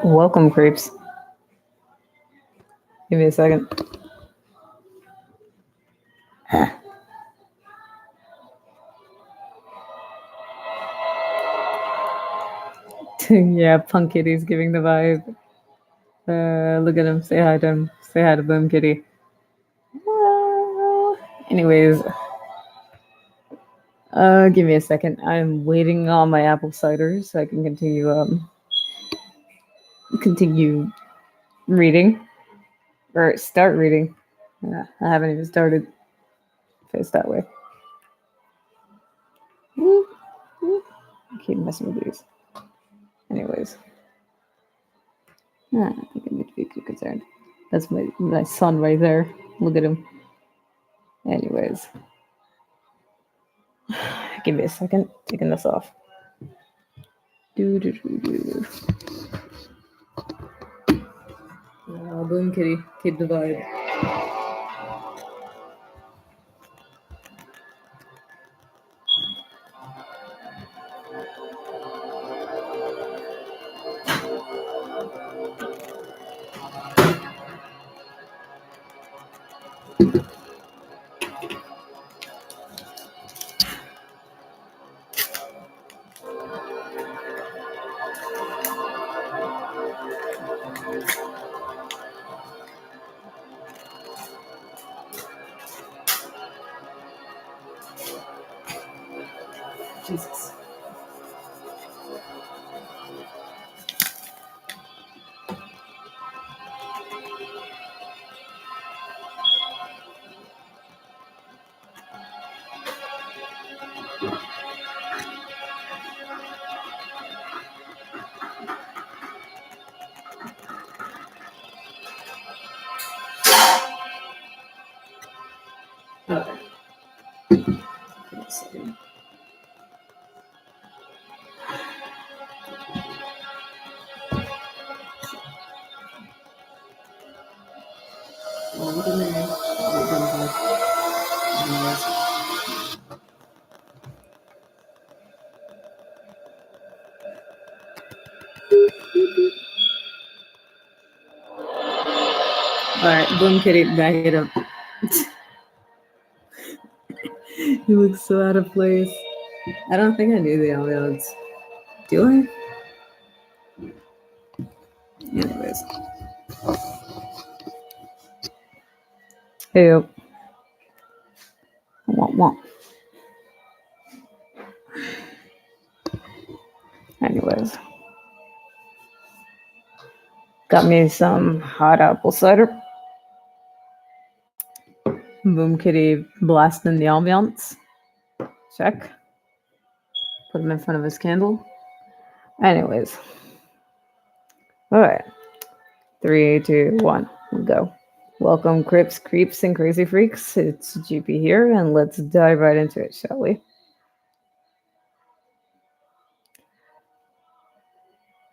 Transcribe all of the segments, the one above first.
Welcome, creeps. Give me a second. Yeah, Punk Kitty's giving the vibe. Look at him. Say hi to him. Say hi to Boom Kitty. Anyways, give me a second. I'm waiting on my apple cider so I can continue reading or start reading. I haven't even started. Face that way. I keep messing with these. Anyways, I think I need to be too concerned. That's my son right there. Look at him. Anyways, give me a second. Taking this off. Boom Kitty, keep the vibe. Jesus. Alright, Boom Kitty, back it up. You look so out of place. I don't think I do the ambiance. Do I? Anyways. Hey up. Womp. Anyways. Got me some hot apple cider. Boom Kitty blasting the ambiance. Check. Put him in front of his candle. Anyways. Alright. 3, 2, 1. Go. Welcome, Crips, Creeps, and Crazy Freaks. It's GP here, and let's dive right into it, shall we?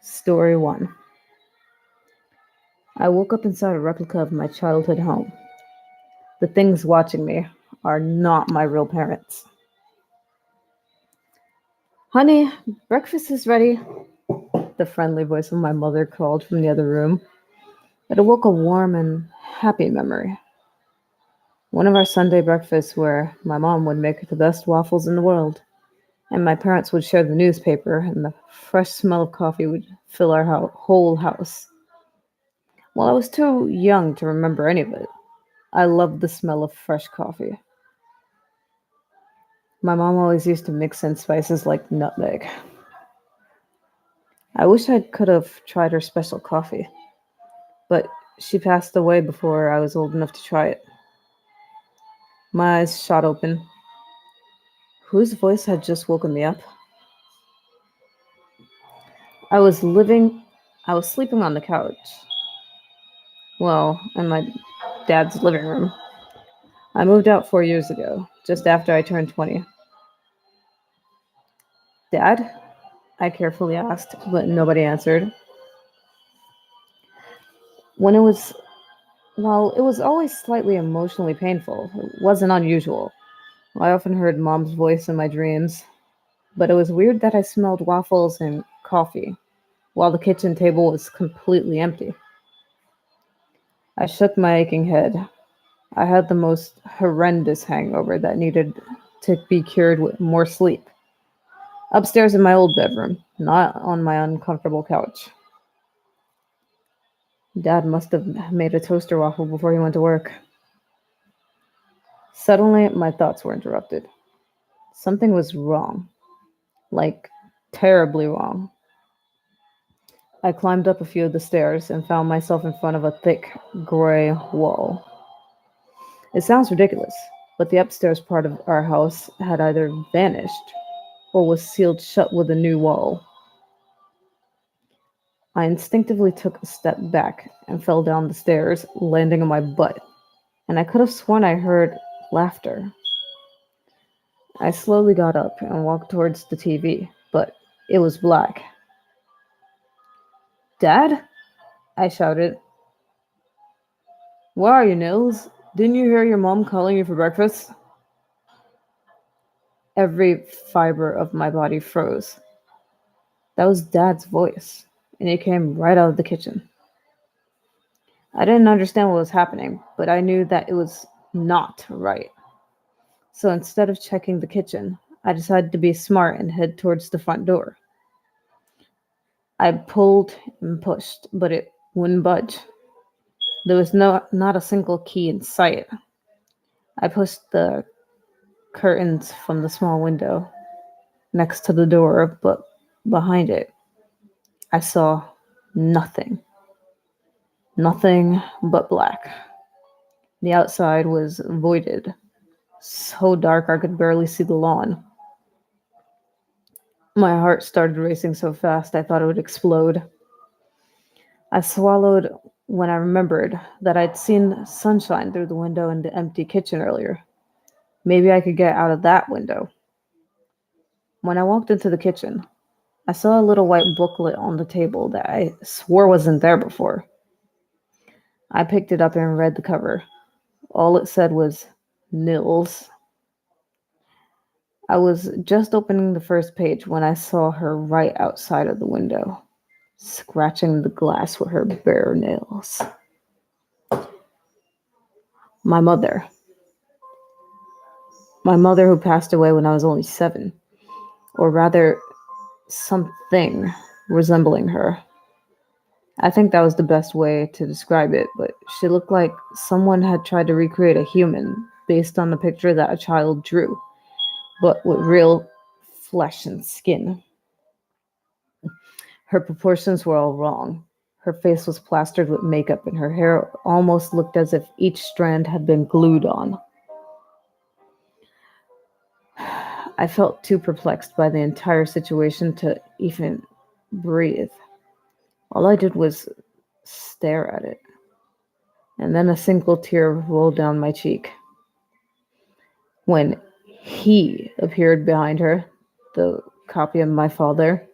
Story 1. I woke up inside a replica of my childhood home. The things watching me are not my real parents. Honey, breakfast is ready. The friendly voice of my mother called from the other room. It awoke a warm and happy memory. One of our Sunday breakfasts where my mom would make the best waffles in the world, and my parents would share the newspaper, and the fresh smell of coffee would fill our whole house. While I was too young to remember any of it, I loved the smell of fresh coffee. My mom always used to mix in spices like nutmeg. I wish I could have tried her special coffee, but she passed away before I was old enough to try it. My eyes shot open. Whose voice had just woken me up? I was sleeping on the couch. Well, in my dad's living room. I moved out 4 years ago, just after I turned 20. Dad? I carefully asked, but nobody answered. While it was always slightly emotionally painful, it wasn't unusual. I often heard Mom's voice in my dreams, but it was weird that I smelled waffles and coffee, while the kitchen table was completely empty. I shook my aching head. I had the most horrendous hangover that needed to be cured with more sleep. Upstairs in my old bedroom, not on my uncomfortable couch. Dad must have made a toaster waffle before he went to work. Suddenly, my thoughts were interrupted. Something was wrong. Like, terribly wrong. I climbed up a few of the stairs and found myself in front of a thick, gray wall. It sounds ridiculous, but the upstairs part of our house had either vanished or was sealed shut with a new wall. I instinctively took a step back and fell down the stairs, landing on my butt, and I could have sworn I heard laughter. I slowly got up and walked towards the TV, but it was black. "Dad?" I shouted. "Where are you, Nils? Didn't you hear your mom calling you for breakfast?" Every fiber of my body froze. That was Dad's voice, and it came right out of the kitchen. I didn't understand what was happening, but I knew that it was not right. So instead of checking the kitchen, I decided to be smart and head towards the front door. I pulled and pushed, but it wouldn't budge. There was not a single key in sight. I pushed the curtains from the small window next to the door, but behind it, I saw nothing. Nothing but black. The outside was voided, so dark I could barely see the lawn. My heart started racing so fast I thought it would explode. I swallowed when I remembered that I'd seen sunshine through the window in the empty kitchen earlier. Maybe I could get out of that window. When I walked into the kitchen, I saw a little white booklet on the table that I swore wasn't there before. I picked it up and read the cover. All it said was Nils. I was just opening the first page when I saw her right outside of the window, scratching the glass with her bare nails. My mother. My mother who passed away when I was only 7, or rather, something resembling her. I think that was the best way to describe it, but she looked like someone had tried to recreate a human based on the picture that a child drew, but with real flesh and skin. Her proportions were all wrong. Her face was plastered with makeup, and her hair almost looked as if each strand had been glued on. I felt too perplexed by the entire situation to even breathe. All I did was stare at it, and then a single tear rolled down my cheek. When he appeared behind her, the copy of my father,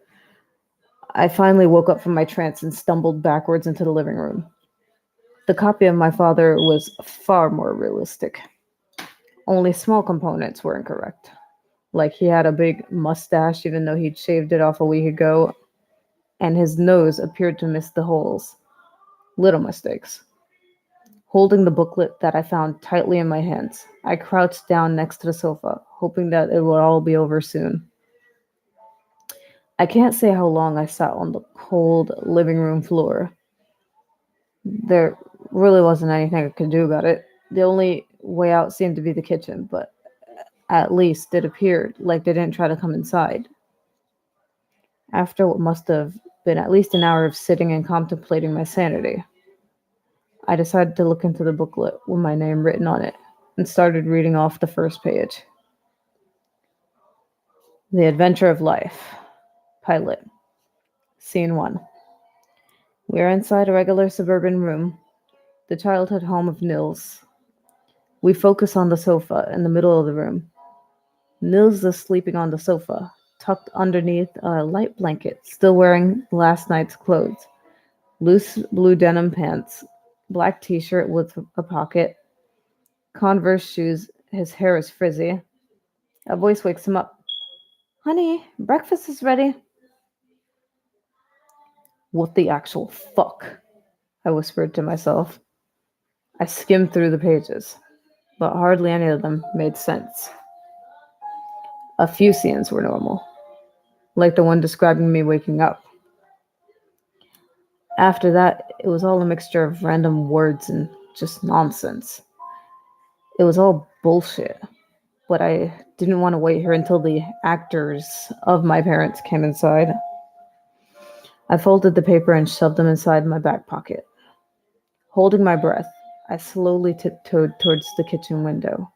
I finally woke up from my trance and stumbled backwards into the living room. The copy of my father was far more realistic. Only small components were incorrect. Like he had a big mustache even though he'd shaved it off a week ago, and his nose appeared to miss the holes. Little mistakes. Holding the booklet that I found tightly in my hands, I crouched down next to the sofa, hoping that it would all be over soon. I can't say how long I sat on the cold living room floor. There really wasn't anything I could do about it. The only way out seemed to be the kitchen, but at least it appeared like they didn't try to come inside. After what must have been at least an hour of sitting and contemplating my sanity, I decided to look into the booklet with my name written on it and started reading off the first page. The Adventure of Life. Pilot. Scene 1. We are inside a regular suburban room, the childhood home of Nils. We focus on the sofa in the middle of the room. Nils is sleeping on the sofa, tucked underneath a light blanket, still wearing last night's clothes. Loose blue denim pants, black t-shirt with a pocket, Converse shoes, his hair is frizzy. A voice wakes him up. "Honey, breakfast is ready." What the actual fuck? I whispered to myself. I skimmed through the pages, but hardly any of them made sense. A few scenes were normal, like the one describing me waking up. After that, it was all a mixture of random words and just nonsense. It was all bullshit, but I didn't want to wait here until the actors of my parents came inside. I folded the paper and shoved them inside my back pocket. Holding my breath, I slowly tiptoed towards the kitchen window.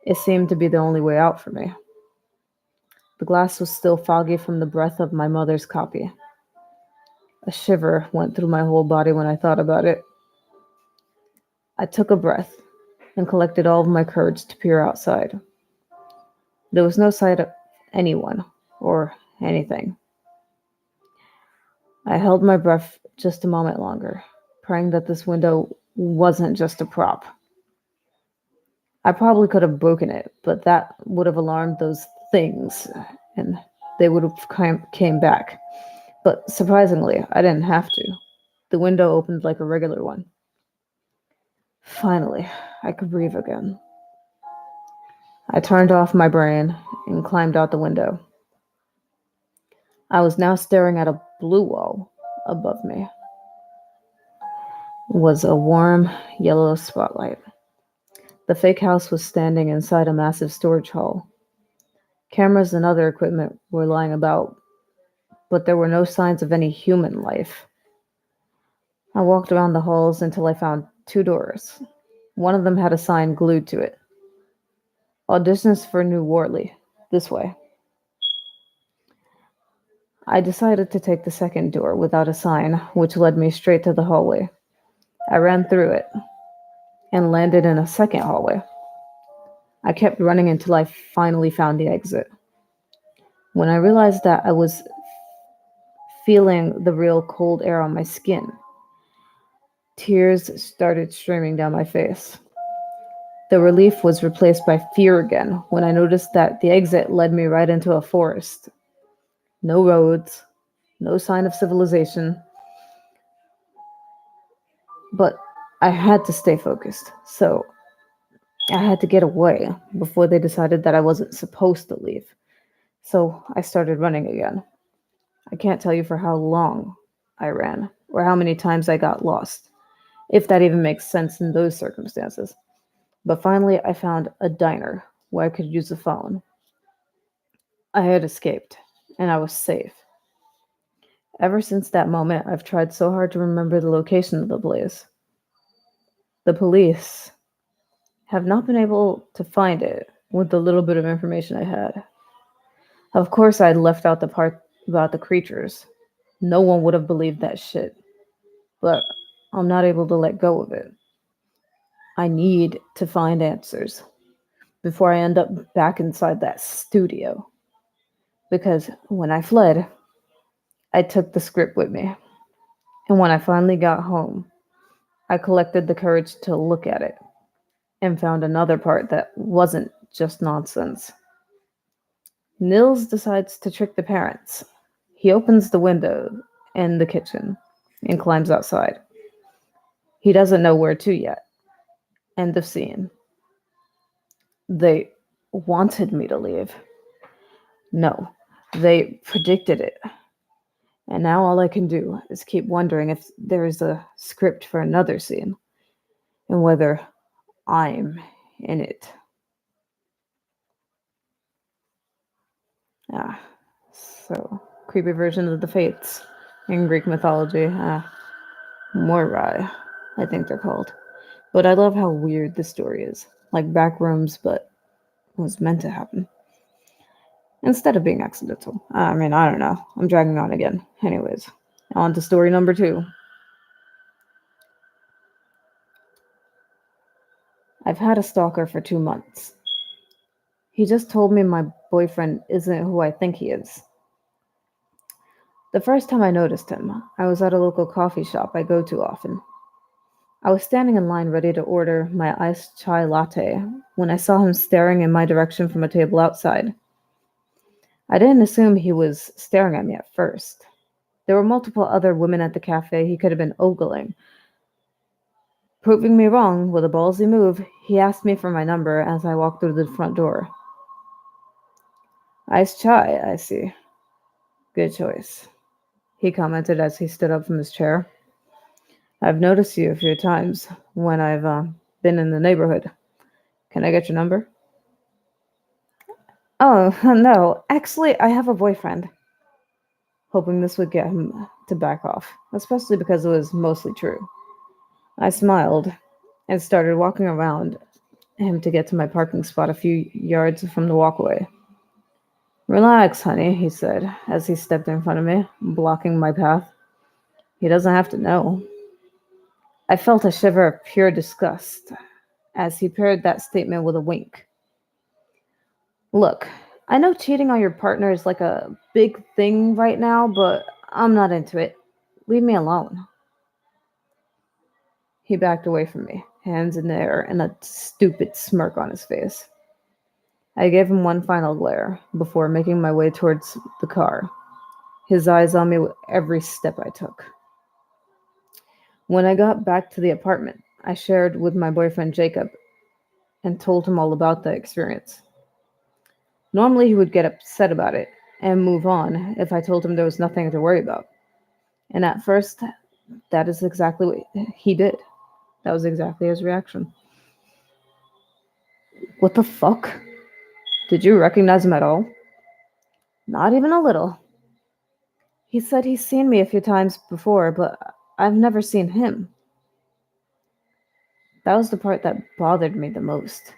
It seemed to be the only way out for me. The glass was still foggy from the breath of my mother's copy. A shiver went through my whole body when I thought about it. I took a breath and collected all of my courage to peer outside. There was no sight of anyone or anything. I held my breath just a moment longer, praying that this window wasn't just a prop. I probably could have broken it, but that would have alarmed those things, and they would have came back. But surprisingly, I didn't have to. The window opened like a regular one. Finally, I could breathe again. I turned off my brain and climbed out the window. I was now staring at a blue wall above me. It was a warm yellow spotlight. The fake house was standing inside a massive storage hall. Cameras and other equipment were lying about, but there were no signs of any human life. I walked around the halls until I found 2 doors. One of them had a sign glued to it. Auditions for New Worley. This way. I decided to take the second door without a sign, which led me straight to the hallway. I ran through it and landed in a second hallway. I kept running until I finally found the exit. When I realized that I was feeling the real cold air on my skin, tears started streaming down my face. The relief was replaced by fear again when I noticed that the exit led me right into a forest. No roads, no sign of civilization. But I had to stay focused, so I had to get away before they decided that I wasn't supposed to leave. So I started running again. I can't tell you for how long I ran, or how many times I got lost, if that even makes sense in those circumstances. But finally, I found a diner where I could use the phone. I had escaped, and I was safe. Ever since that moment, I've tried so hard to remember the location of the place. The police have not been able to find it with the little bit of information I had. Of course, I'd left out the part about the creatures. No one would have believed that shit. But I'm not able to let go of it. I need to find answers before I end up back inside that studio. Because when I fled, I took the script with me. And when I finally got home, I collected the courage to look at it and found another part that wasn't just nonsense. Nils decides to trick the parents. He opens the window in the kitchen and climbs outside. He doesn't know where to yet. End of scene. They wanted me to leave. No, they predicted it. And now all I can do is keep wondering if there is a script for another scene and whether I'm in it. Ah, so creepy version of the Fates in Greek mythology. Moirai, I think they're called. But I love how weird the story is. Like back rooms, but it was meant to happen. Instead of being accidental. I mean, I don't know. I'm dragging on again. Anyways, on to story number 2. I've had a stalker for 2 months. He just told me my boyfriend isn't who I think he is. The first time I noticed him, I was at a local coffee shop I go to often. I was standing in line ready to order my iced chai latte when I saw him staring in my direction from a table outside. I didn't assume he was staring at me at first. There were multiple other women at the cafe he could have been ogling. Proving me wrong with a ballsy move, he asked me for my number as I walked through the front door. Iced chai, I see. Good choice, he commented as he stood up from his chair. I've noticed you a few times when I've been in the neighborhood. Can I get your number? Oh, no. Actually, I have a boyfriend. Hoping this would get him to back off, especially because it was mostly true. I smiled and started walking around him to get to my parking spot a few yards from the walkway. Relax, honey, he said as he stepped in front of me, blocking my path. He doesn't have to know. I felt a shiver of pure disgust as he paired that statement with a wink. Look, I know cheating on your partner is like a big thing right now, but I'm not into it. Leave me alone. He backed away from me, hands in the air and a stupid smirk on his face. I gave him one final glare before making my way towards the car, his eyes on me with every step I took. When I got back to the apartment, I shared with my boyfriend Jacob and told him all about the experience. Normally, he would get upset about it and move on if I told him there was nothing to worry about. And at first, that is exactly what he did. That was exactly his reaction. What the fuck? Did you recognize him at all? Not even a little. He said he's seen me a few times before, but I've never seen him. That was the part that bothered me the most.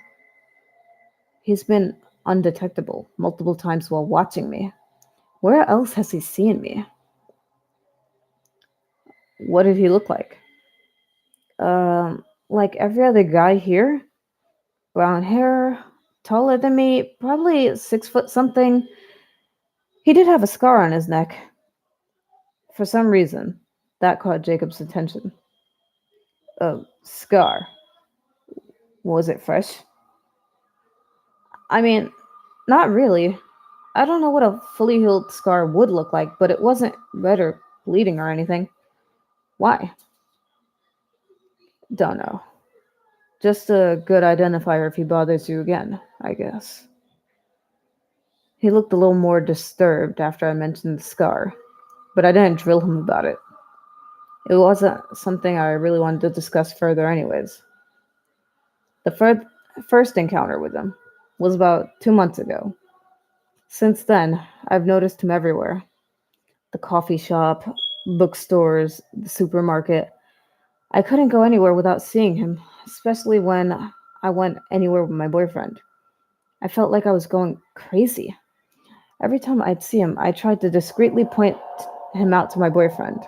He's been undetectable multiple times while watching me. Where else has he seen me? What did he look like? Like every other guy here. Brown hair, taller than me, probably 6 foot something. He did have a scar on his neck. For some reason, that caught Jacob's attention. A scar. Was it fresh? I mean, not really. I don't know what a fully healed scar would look like, but it wasn't red or bleeding or anything. Why? Don't know. Just a good identifier if he bothers you again, I guess. He looked a little more disturbed after I mentioned the scar, but I didn't drill him about it. It wasn't something I really wanted to discuss further, anyways. The first encounter with him was about 2 months ago. Since then, I've noticed him everywhere: the coffee shop, bookstores, the supermarket. I couldn't go anywhere without seeing him, especially when I went anywhere with my boyfriend. I felt like I was going crazy. Every time I'd see him, I tried to discreetly point him out to my boyfriend.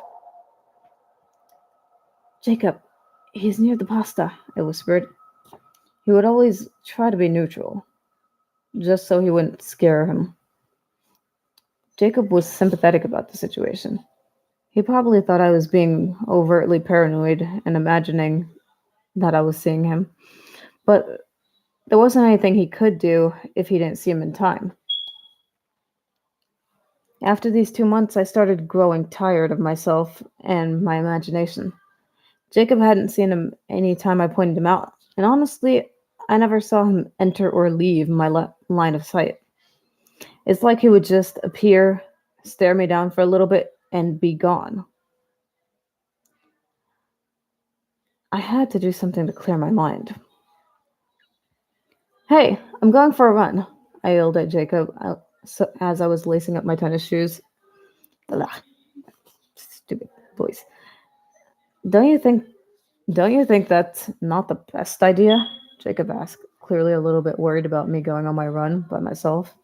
Jacob, he's near the pasta, I whispered. He would always try to be neutral, just so he wouldn't scare him. Jacob was sympathetic about the situation. He probably thought I was being overtly paranoid and imagining that I was seeing him, but there wasn't anything he could do if he didn't see him in time. After these 2 months, I started growing tired of myself and my imagination. Jacob hadn't seen him any time I pointed him out, and honestly, I never saw him enter or leave my line of sight. It's like he would just appear, stare me down for a little bit, and be gone. I had to do something to clear my mind. Hey, I'm going for a run, I yelled at Jacob as I was lacing up my tennis shoes. Blah, stupid boys. Don't you think don't you think that's not the best idea? Jacob asked, clearly a little bit worried about me going on my run by myself.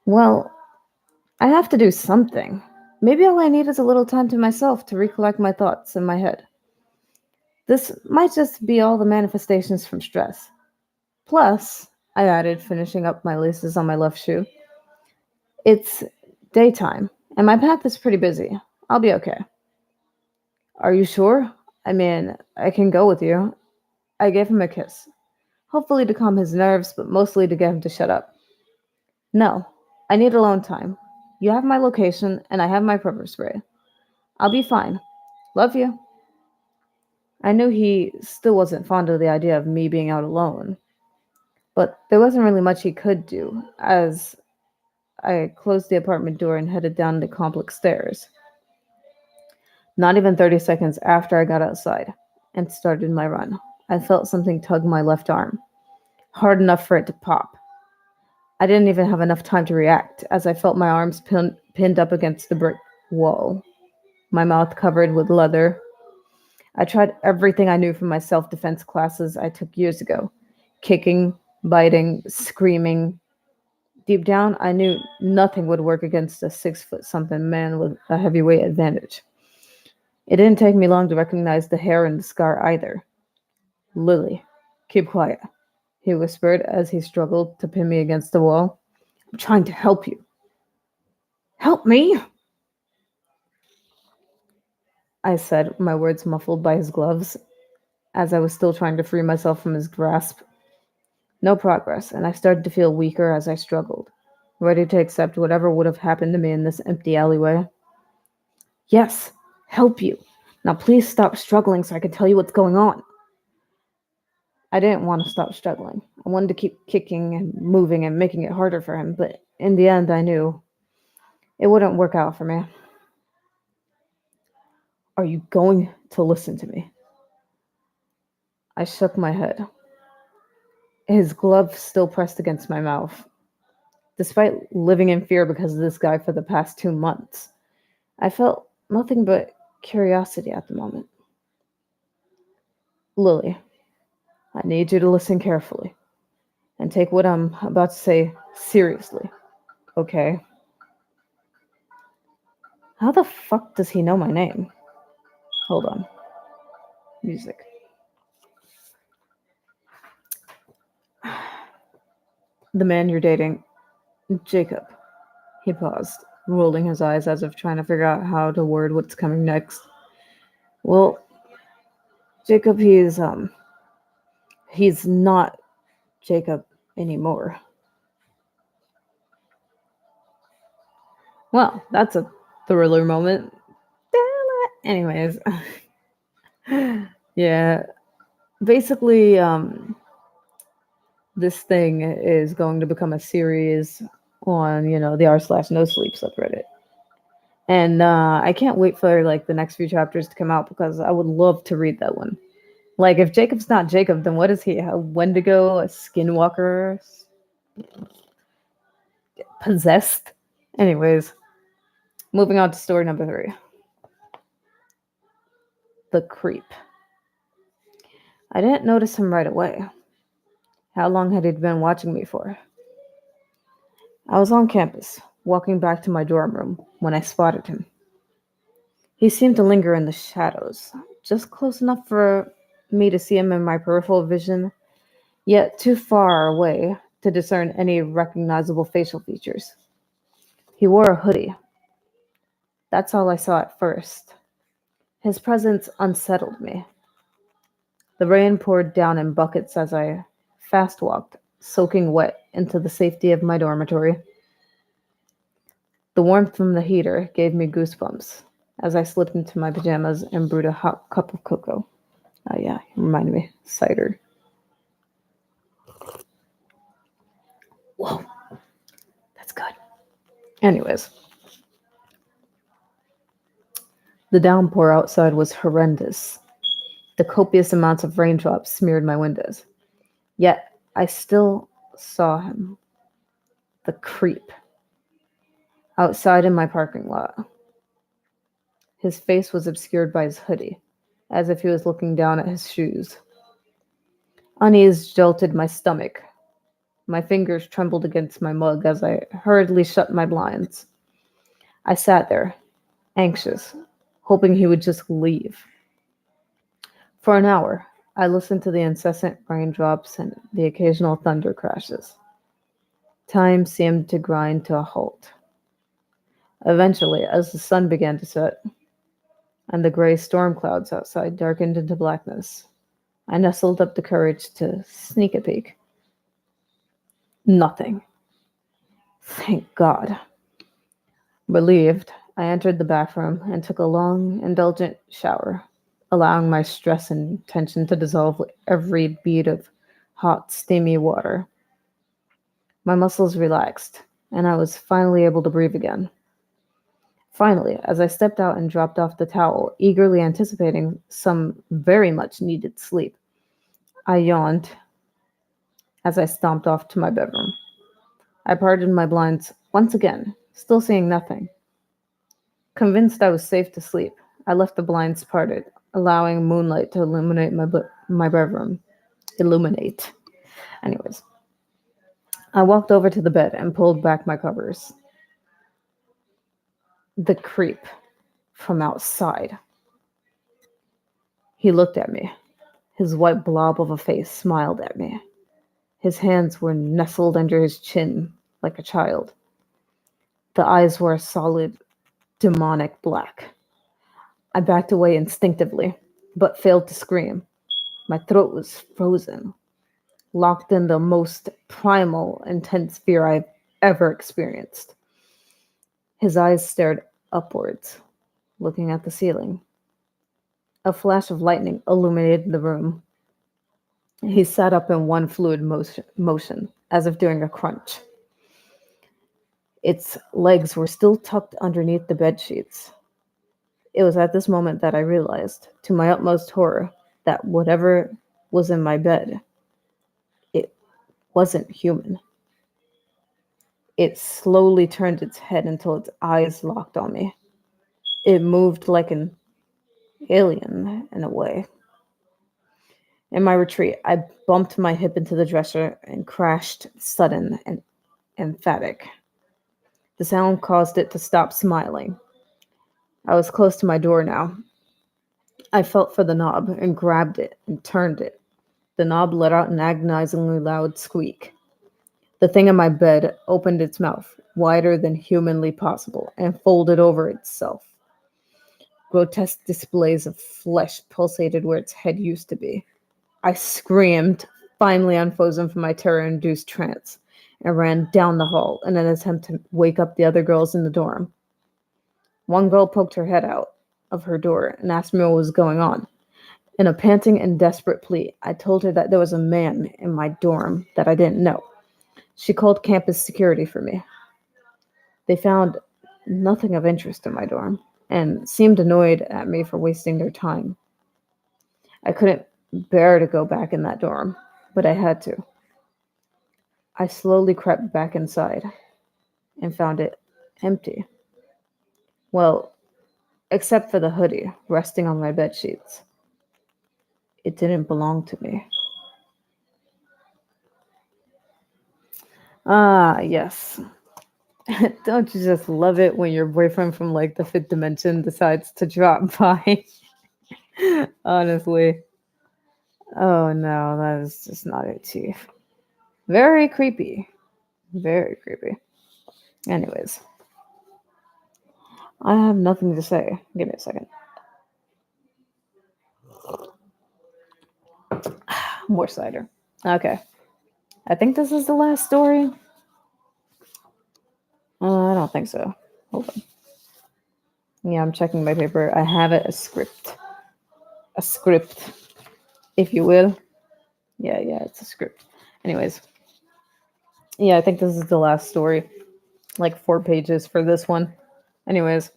Well, I have to do something. Maybe all I need is a little time to myself to recollect my thoughts in my head. This might just be all the manifestations from stress. Plus, I added, finishing up my laces on my left shoe, it's daytime, and my path is pretty busy. I'll be okay. Are you sure? I mean, I can go with you. I gave him a kiss, hopefully to calm his nerves, but mostly to get him to shut up. No, I need alone time. You have my location, and I have my pepper spray. I'll be fine. Love you. I knew he still wasn't fond of the idea of me being out alone, but there wasn't really much he could do as I closed the apartment door and headed down the complex stairs. Not even 30 seconds after I got outside and started my run, I felt something tug my left arm, hard enough for it to pop. I didn't even have enough time to react as I felt my arms pinned up against the brick wall, my mouth covered with leather. I tried everything I knew from my self defense classes I took years ago, kicking, biting, screaming. Deep down, I knew nothing would work against a 6 foot something man with a heavyweight advantage. It didn't take me long to recognize the hair and the scar either. Lily, keep quiet, he whispered as he struggled to pin me against the wall. I'm trying to help you. Help me? I said, my words muffled by his gloves, as I was still trying to free myself from his grasp. No progress, and I started to feel weaker as I struggled, ready to accept whatever would have happened to me in this empty alleyway. Yes, help you. Now please stop struggling so I can tell you what's going on. I didn't want to stop struggling. I wanted to keep kicking and moving and making it harder for him, but in the end I knew it wouldn't work out for me. Are you going to listen to me? I shook my head. His glove still pressed against my mouth. Despite living in fear because of this guy for the past 2 months, I felt nothing but curiosity at the moment. Lily, I need you to listen carefully and take what I'm about to say seriously, okay? How the fuck does he know my name? Hold on. Music. The man you're dating, Jacob. He paused, rolling his eyes as if trying to figure out how to word what's coming next. Well, Jacob, he's not Jacob anymore. Well, that's a thriller moment. Anyways, yeah, basically, this thing is going to become a series on, the r/Nosleep subreddit. And I can't wait for like the next few chapters to come out because I would love to read that one. Like, if Jacob's not Jacob, then what is he? A Wendigo, a skinwalker, possessed? Anyways, moving on to story number 3. The creep. I didn't notice him right away. How long had he been watching me for? I was on campus, walking back to my dorm room, when I spotted him. He seemed to linger in the shadows, just close enough for me to see him in my peripheral vision, yet too far away to discern any recognizable facial features. He wore a hoodie. That's all I saw at first. His presence unsettled me. The rain poured down in buckets as I fast walked, soaking wet into the safety of my dormitory. The warmth from the heater gave me goosebumps as I slipped into my pajamas and brewed a hot cup of cocoa. Oh yeah, it reminded me. Cider. Whoa, that's good. Anyways, the downpour outside was horrendous. The copious amounts of raindrops smeared my windows. Yet, I still saw him. The creep. Outside in my parking lot. His face was obscured by his hoodie, as if he was looking down at his shoes. Unease jolted my stomach. My fingers trembled against my mug as I hurriedly shut my blinds. I sat there, anxious, hoping he would just leave. For an hour, I listened to the incessant raindrops and the occasional thunder crashes. Time seemed to grind to a halt. Eventually, as the sun began to set, and the gray storm clouds outside darkened into blackness, I nestled up the courage to sneak a peek. Nothing. Thank God. Relieved, I entered the bathroom and took a long, indulgent shower, allowing my stress and tension to dissolve with every bead of hot, steamy water. My muscles relaxed, and I was finally able to breathe again. Finally, as I stepped out and dropped off the towel, eagerly anticipating some very much needed sleep, I yawned as I stomped off to my bedroom. I parted my blinds once again, still seeing nothing. Convinced I was safe to sleep, I left the blinds parted, allowing moonlight to illuminate my bedroom. Illuminate. Anyways, I walked over to the bed and pulled back my covers. The creep from outside. He looked at me. His white blob of a face smiled at me. His hands were nestled under his chin like a child. The eyes were a solid, demonic black. I backed away instinctively, but failed to scream. My throat was frozen, locked in the most primal, intense fear I've ever experienced. His eyes stared upwards, looking at the ceiling. A flash of lightning illuminated the room. He sat up in one fluid motion, as if doing a crunch. Its legs were still tucked underneath the bed sheets. It was at this moment that I realized, to my utmost horror, that whatever was in my bed, it wasn't human. It slowly turned its head until its eyes locked on me. It moved like an alien in a way. In my retreat, I bumped my hip into the dresser and crashed, sudden and emphatic. The sound caused it to stop smiling. I was close to my door now. I felt for the knob and grabbed it and turned it. The knob let out an agonizingly loud squeak. The thing in my bed opened its mouth, wider than humanly possible, and folded over itself. Grotesque displays of flesh pulsated where its head used to be. I screamed, finally unfrozen from my terror-induced trance, and ran down the hall in an attempt to wake up the other girls in the dorm. One girl poked her head out of her door and asked me what was going on. In a panting and desperate plea, I told her that there was a man in my dorm that I didn't know. She called campus security for me. They found nothing of interest in my dorm and seemed annoyed at me for wasting their time. I couldn't bear to go back in that dorm, but I had to. I slowly crept back inside and found it empty. Well, except for the hoodie resting on my bed sheets. It didn't belong to me. Ah, yes. Don't you just love it when your boyfriend from like the fifth dimension decides to drop by? Honestly. Oh no, that is just not it, Chief. Very creepy. Very creepy. Anyways, I have nothing to say. Give me a second. More cider. Okay. I think this is the last story. I don't think so. Hold on. Yeah, I'm checking my paper. I have it a script. A script, if you will. Yeah, it's a script. Anyways. Yeah, I think this is the last story. Like 4 pages for this one. Anyways.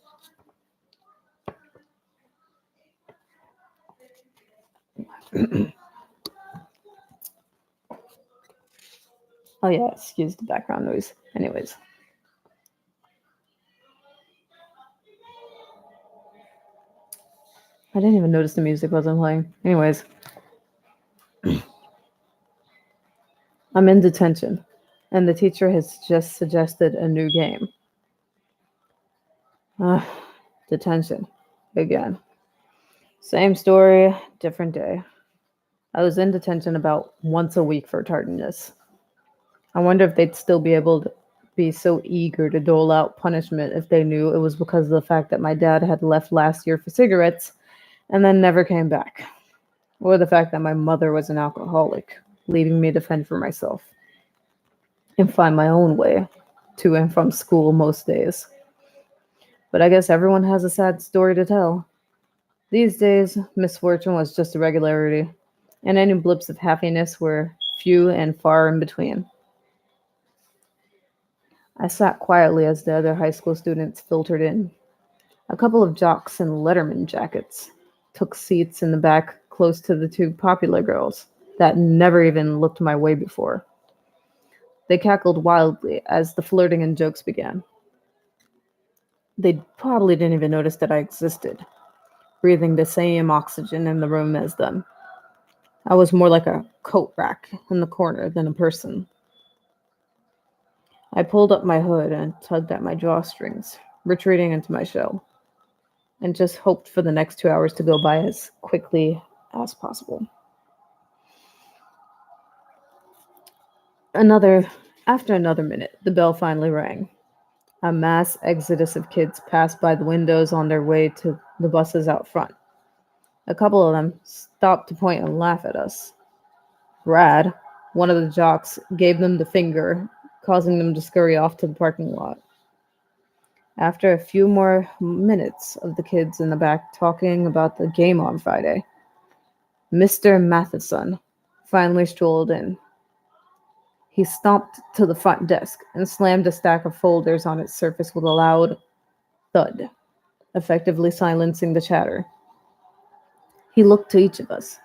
Oh yeah, excuse the background noise. Anyways. I didn't even notice the music wasn't playing. Anyways. I'm in detention, and the teacher has just suggested a new game. Detention. Again. Same story, different day. I was in detention about once a week for tardiness. I wonder if they'd still be able to be so eager to dole out punishment if they knew it was because of the fact that my dad had left last year for cigarettes and then never came back. Or the fact that my mother was an alcoholic, leaving me to fend for myself and find my own way to and from school most days. but I guess everyone has a sad story to tell. These days, misfortune was just a regularity, and any blips of happiness were few and far in between. I sat quietly as the other high school students filtered in. A couple of jocks in Letterman jackets took seats in the back close to the two popular girls that never even looked my way before. They cackled wildly as the flirting and jokes began. They probably didn't even notice that I existed, breathing the same oxygen in the room as them. I was more like a coat rack in the corner than a person. I pulled up my hood and tugged at my drawstrings, retreating into my shell, and just hoped for the next 2 hours to go by as quickly as possible. Another After another minute, the bell finally rang. A mass exodus of kids passed by the windows on their way to the buses out front. A couple of them stopped to point and laugh at us. Brad, one of the jocks, gave them the finger, causing them to scurry off to the parking lot. After a few more minutes of the kids in the back talking about the game on Friday, Mr. Matheson finally strolled in. He stomped to the front desk and slammed a stack of folders on its surface with a loud thud, effectively silencing the chatter. He looked to each of us.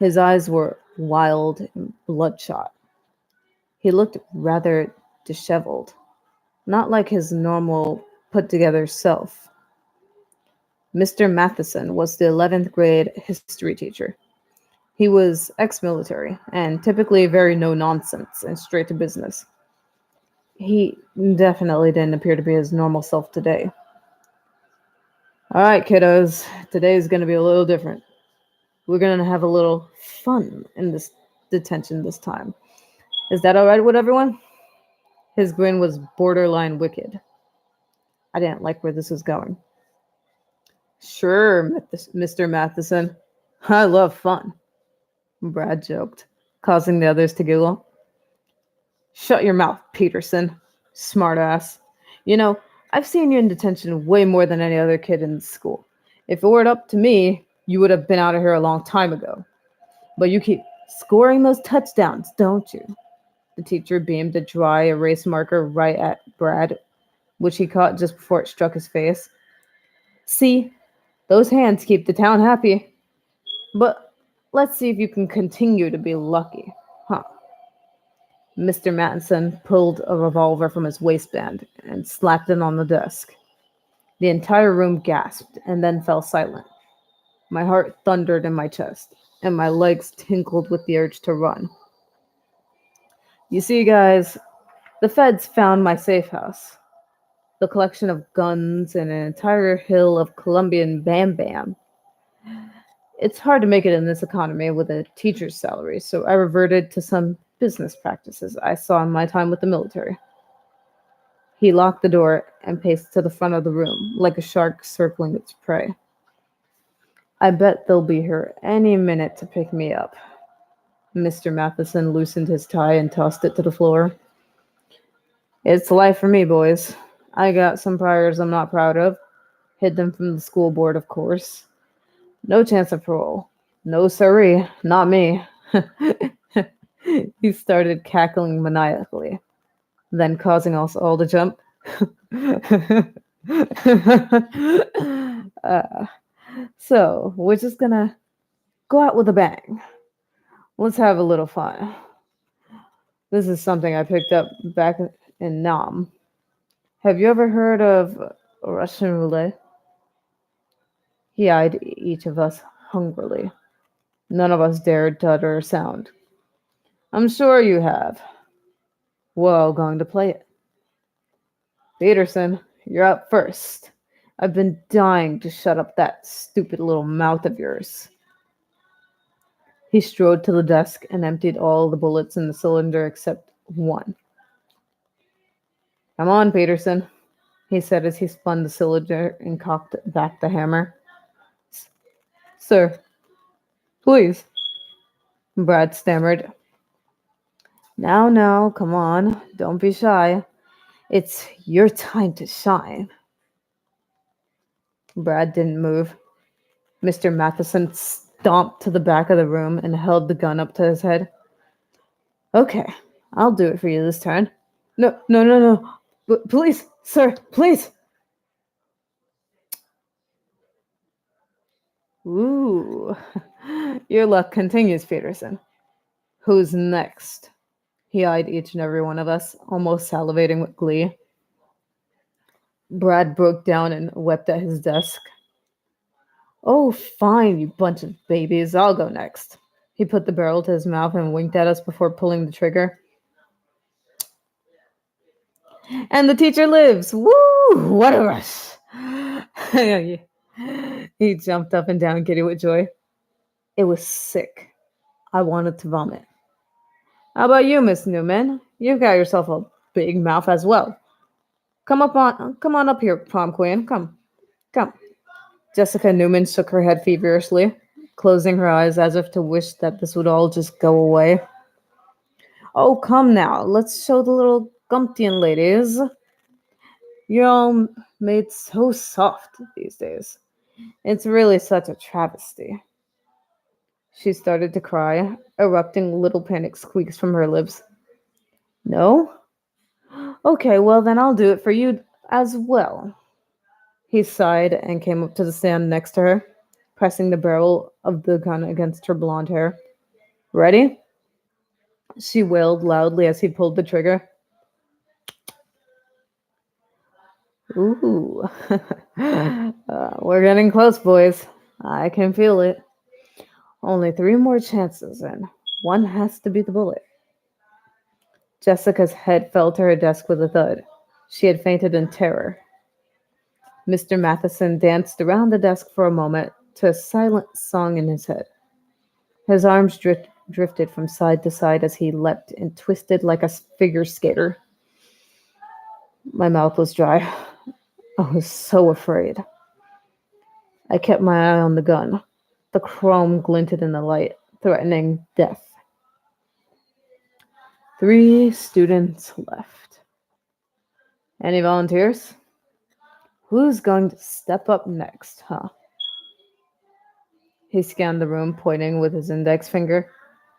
His eyes were wild and bloodshot. He looked rather disheveled, not like his normal put together self. Mr. Matheson was the 11th grade history teacher. He was ex military and typically very no nonsense and straight to business. He definitely didn't appear to be his normal self today. All right, kiddos, today's going to be a little different. We're going to have a little fun in this detention this time. Is that all right with everyone? His grin was borderline wicked. I didn't like where this was going. Sure, Mr. Matheson. I love fun, Brad joked, causing the others to giggle. Shut your mouth, Peterson. Smartass. You know, I've seen you in detention way more than any other kid in school. If it were up to me, you would have been out of here a long time ago. But you keep scoring those touchdowns, don't you? The teacher beamed a dry erase marker right at Brad, which he caught just before it struck his face. See, those hands keep the town happy. But let's see if you can continue to be lucky, huh? Mr. Mattinson pulled a revolver from his waistband and slapped it on the desk. The entire room gasped and then fell silent. My heart thundered in my chest, and my legs tingled with the urge to run. You see, guys, the feds found my safe house. The collection of guns and an entire hill of Colombian Bam Bam. It's hard to make it in this economy with a teacher's salary, so I reverted to some business practices I saw in my time with the military. He locked the door and paced to the front of the room, like a shark circling its prey. I bet they'll be here any minute to pick me up. Mr. Matheson loosened his tie and tossed it to the floor. It's life for me, boys. I got some priors I'm not proud of. Hid them from the school board, of course. No chance of parole. No siree, not me. He started cackling maniacally, then causing us all to jump. uh, so, we're just gonna go out with a bang. Let's have a little fun. This is something I picked up back in Nam. Have you ever heard of Russian roulette? He eyed each of us hungrily. None of us dared to utter a sound. I'm sure you have. Well, going to play it. Peterson, you're up first. I've been dying to shut up that stupid little mouth of yours. He strode to the desk and emptied all the bullets in the cylinder except one. Come on, Peterson, he said as he spun the cylinder and cocked back the hammer. Sir, please, Brad stammered. Now, come on, don't be shy. It's your time to shine. Brad didn't move. Mr. Matheson stomped to the back of the room and held the gun up to his head. Okay, I'll do it for you this time. No, no, no, no. Please, sir, please. Ooh, your luck continues, Peterson. Who's next? He eyed each and every one of us, almost salivating with glee. Brad broke down and wept at his desk. Oh, fine, you bunch of babies. I'll go next. He put the barrel to his mouth and winked at us before pulling the trigger. And the teacher lives. Woo! What a rush. He jumped up and down, giddy with joy. It was sick. I wanted to vomit. How about you, Miss Newman? You've got yourself a big mouth as well. Come on up here, prom queen. Come. Jessica Newman shook her head feverishly, closing her eyes as if to wish that this would all just go away. Oh, come now. Let's show the little Gumptian ladies. You're all made so soft these days. It's really such a travesty. She started to cry, erupting little panic squeaks from her lips. No? Okay, well then I'll do it for you as well. He sighed and came up to the stand next to her, pressing the barrel of the gun against her blonde hair. Ready? She wailed loudly as he pulled the trigger. Ooh. We're getting close, boys. I can feel it. Only 3 more chances, and one has to be the bullet. Jessica's head fell to her desk with a thud. She had fainted in terror. Mr. Matheson danced around the desk for a moment to a silent song in his head. His arms drifted from side to side as he leapt and twisted like a figure skater. My mouth was dry. I was so afraid. I kept my eye on the gun. The chrome glinted in the light, threatening death. 3 students left. Any volunteers? Who's going to step up next, huh? He scanned the room, pointing with his index finger.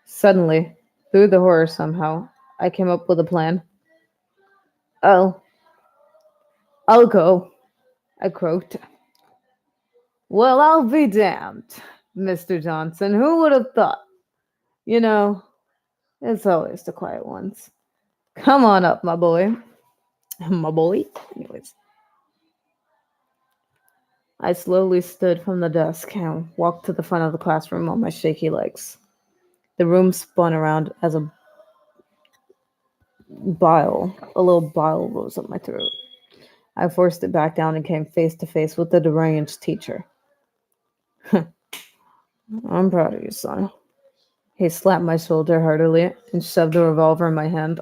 Suddenly, through the horror somehow, I came up with a plan. I'll go, I croaked. Well, I'll be damned, Mr. Johnson. Who would have thought? You know, it's always the quiet ones. Come on up, my boy. My boy? Anyways. I slowly stood from the desk and walked to the front of the classroom on my shaky legs. The room spun around as a little bile rose up my throat. I forced it back down and came face to face with the deranged teacher. I'm proud of you, son. He slapped my shoulder heartily and shoved the revolver in my hand.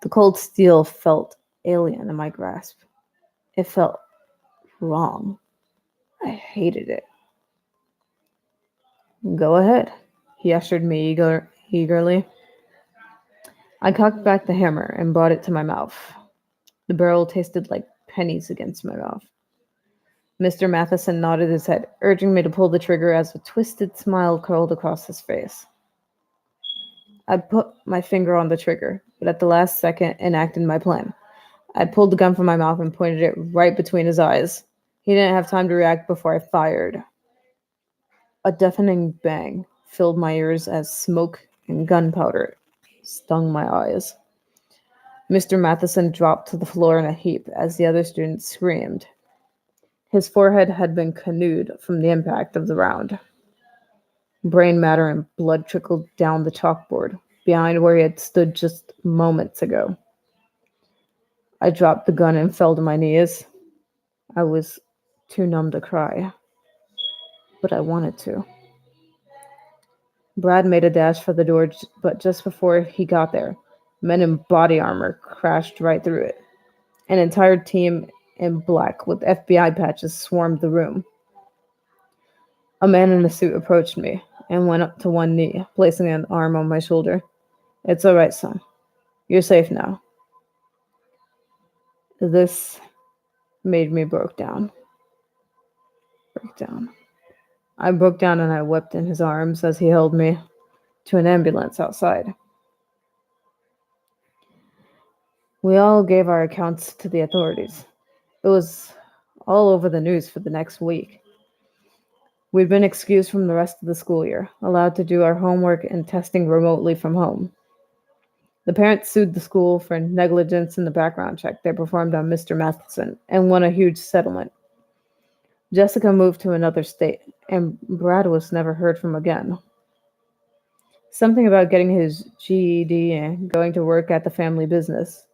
The cold steel felt alien in my grasp. It felt wrong. I hated it. Go ahead, he ushered me eagerly. I cocked back the hammer and brought it to my mouth. The barrel tasted like pennies against my mouth. Mr. Matheson nodded his head, urging me to pull the trigger as a twisted smile curled across his face. I put my finger on the trigger, but at the last second enacted my plan. I pulled the gun from my mouth and pointed it right between his eyes. He didn't have time to react before I fired. A deafening bang filled my ears as smoke and gunpowder stung my eyes. Mr. Matheson dropped to the floor in a heap as the other students screamed. His forehead had been canoed from the impact of the round. Brain matter and blood trickled down the chalkboard, behind where he had stood just moments ago. I dropped the gun and fell to my knees. I was too numb to cry, but I wanted to. Brad made a dash for the door, but just before he got there, men in body armor crashed right through it. An entire team in black with FBI patches swarmed the room. A man in a suit approached me and went up to one knee, placing an arm on my shoulder. It's all right, son. You're safe now. This made me broke down. breakdown. I broke down and I wept in his arms as he held me to an ambulance outside. We all gave our accounts to the authorities. It was all over the news for the next week. We'd been excused from the rest of the school year, allowed to do our homework and testing remotely from home. The parents sued the school for negligence in the background check they performed on Mr. Matheson and won a huge settlement. Jessica moved to another state, and Brad was never heard from again. Something about getting his GED and going to work at the family business.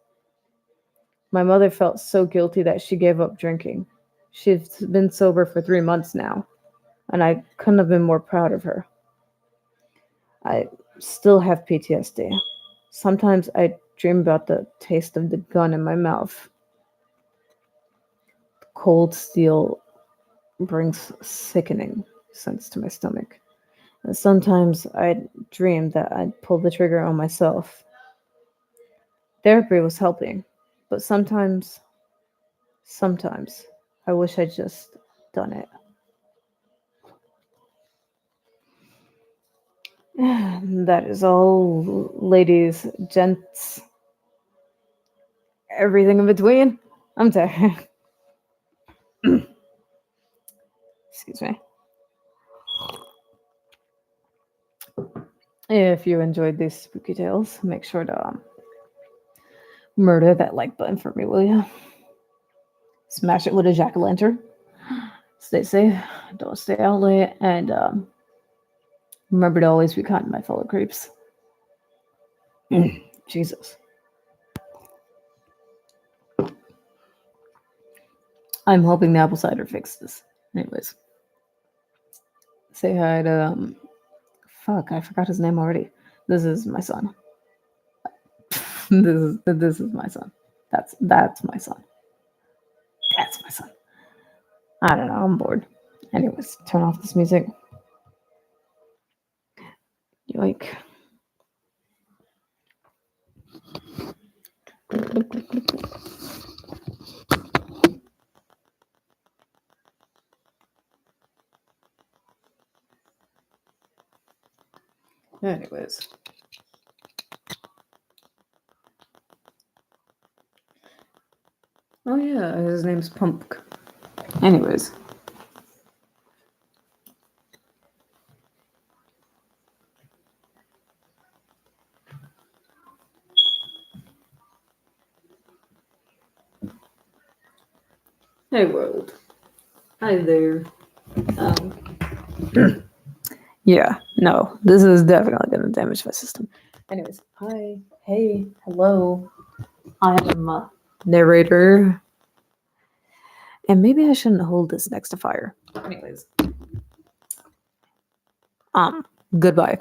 My mother felt so guilty that she gave up drinking. She's been sober for 3 months now, and I couldn't have been more proud of her. I still have PTSD. Sometimes I dream about the taste of the gun in my mouth. Cold steel brings sickening sense to my stomach. And sometimes I dream that I'd pull the trigger on myself. Therapy was helping, but sometimes I wish I'd just done it. That is all, ladies, gents, everything in between. I'm tired. Excuse me. If you enjoyed these spooky tales, make sure to murder that like button for me, will you? Smash it with a jack-o'-lantern. Stay safe. Don't stay out late. And remember to always be kind to my fellow creeps. Jesus. I'm hoping the apple cider fixed this. Anyways. Say hi to... fuck, I forgot his name already. This is my son. This is my son. That's my son. That's my son. I don't know, I'm bored. Anyways, turn off this music. Yoink. Anyways. Oh yeah, his name's Pump. Anyways. Hey world. Hi there. Yeah, no, this is definitely going to damage my system. Anyways, hi, hey, hello. I am a narrator. And maybe I shouldn't hold this next to fire. Anyways. Goodbye.